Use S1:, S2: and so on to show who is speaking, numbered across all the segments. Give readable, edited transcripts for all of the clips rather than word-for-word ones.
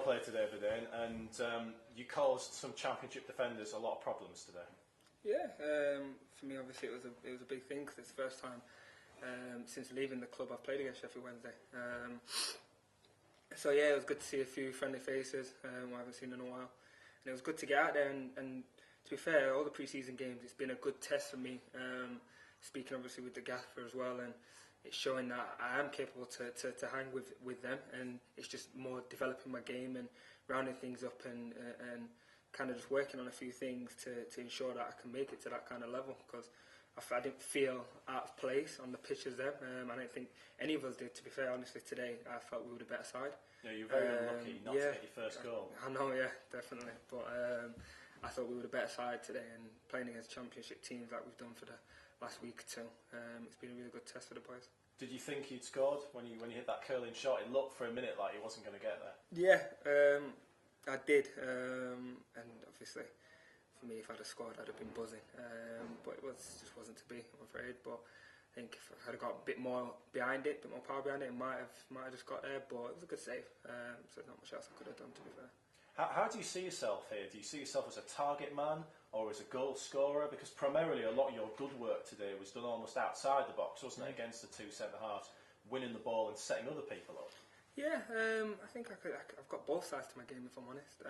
S1: play today, Vidane, and you caused some Championship defenders a lot of problems today.
S2: Yeah, for me obviously it was a big thing because it's the first time since leaving the club I've played against Sheffield Wednesday. So yeah, it was good to see a few friendly faces I haven't seen in a while, and it was good to get out there. And to be fair, all the pre-season games, it's been a good test for me. Speaking obviously with the gaffer as well, and it's showing that I am capable to hang with them, and it's just more developing my game and rounding things up and kind of just working on a few things to ensure that I can make it to that kind of level, because I didn't feel out of place on the pitches there. I don't think any of us did, to be fair. Honestly, today I felt we were the better side.
S1: Yeah, you're very unlucky not to get your first goal.
S2: I know, yeah, definitely. But I thought we were the better side today, and playing against Championship teams like we've done for the last week or two, it's been a really good test for the boys.
S1: Did you think he'd scored when you hit that curling shot? It looked for a minute like he wasn't going to get there.
S2: Yeah, I did, and obviously for me, if I'd have scored, I'd have been buzzing. But it just wasn't to be, I'm afraid. But I think if I had got a bit more behind it, a bit more power behind it, it might have just got there. But it was a good save, so not much else I could have done, to be fair.
S1: How do you see yourself here? Do you see yourself as a target man or as a goal scorer? Because primarily a lot of your good work today was done almost outside the box, wasn't it, against the two centre-halves, winning the ball and setting other people up? Yeah,
S2: I think I've got both sides to my game, if I'm honest.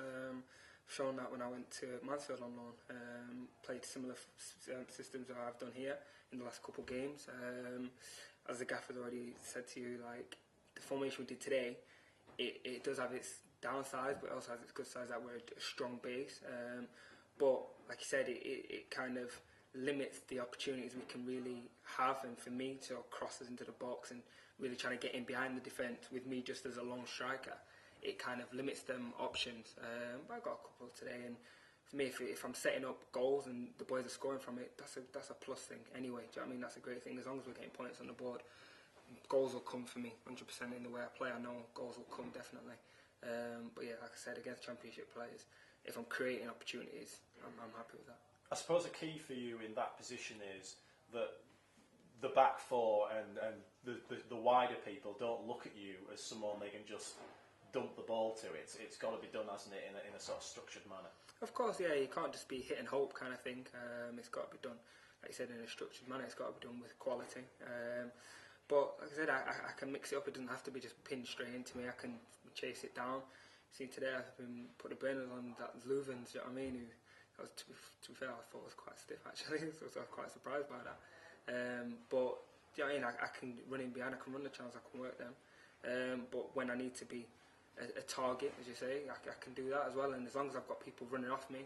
S2: Shown that when I went to Mansfield on loan, played similar systems that I've done here in the last couple of games. As the gaffer's already said to you, like the formation we did today, it does have its downsides, but it also has its good sides that we're a strong base. But like you said, it kind of limits the opportunities we can really have, and for me to cross us into the box and really trying to get in behind the defence with me just as a lone striker, it kind of limits them options. But I got a couple today, and for me, if I'm setting up goals and the boys are scoring from it, that's a plus thing anyway. Do you know what I mean? That's a great thing. As long as we're getting points on the board, goals will come for me 100% in the way I play. I know goals will come definitely. But yeah, like I said, against Championship players, if I'm creating opportunities, I'm happy with that.
S1: I suppose a key for you in that position is that the back four and the wider people don't look at you as someone they can just dump the ball to. It's got to be done, hasn't it, in a sort of structured manner.
S2: Of course, yeah, you can't just be hit and hope kind of thing. It's got to be done, like you said, in a structured manner. It's got to be done with quality. But like I said, I can mix it up. It doesn't have to be just pinned straight into me. I can chase it down. See, today I've been put the burners on that Leuven, you know what I mean? To be fair, I thought it was quite stiff actually, so I was quite surprised by that. But you know what I mean? I can run in behind, I can run the channels, I can work them. But when I need to be a target, as you say, I can do that as well. And as long as I've got people running off me,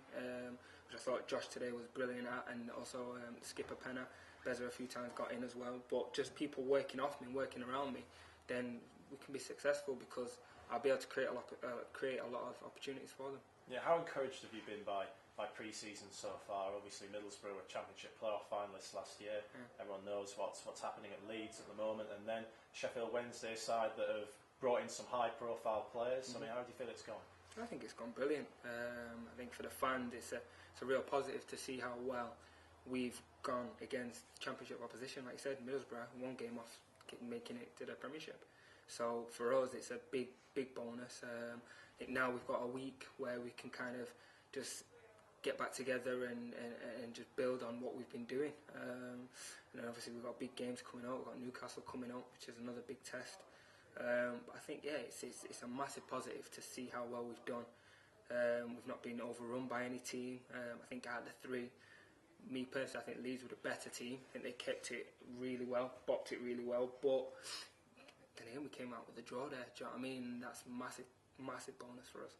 S2: which I thought Josh today was brilliant at, and also Skipper Penner, Beza a few times got in as well. But just people working off me and working around me, then we can be successful because I'll be able to create a lot of opportunities for them.
S1: Yeah, how encouraged have you been by pre-season so far? Obviously Middlesbrough were Championship playoff finalists last year. Everyone knows what's happening at Leeds at the moment, and then Sheffield Wednesday side that have brought in some high-profile players. I mean, how do you feel it's gone?
S2: I think it's gone brilliant. I think for the fans, it's a real positive to see how well we've gone against Championship opposition. Like you said, Middlesbrough, one game off making it to the Premiership. So for us, it's a big bonus. I think now we've got a week where we can kind of just get back together and just build on what we've been doing. And then obviously we've got big games coming up. We've got Newcastle coming up, which is another big test. But I think, yeah, it's a massive positive to see how well we've done. We've not been overrun by any team. I think out of the three, me personally, I think Leeds were the better team. I think they kept it really well, bopped it really well. But then again, we came out with a draw there. Do you know what I mean? That's massive bonus for us.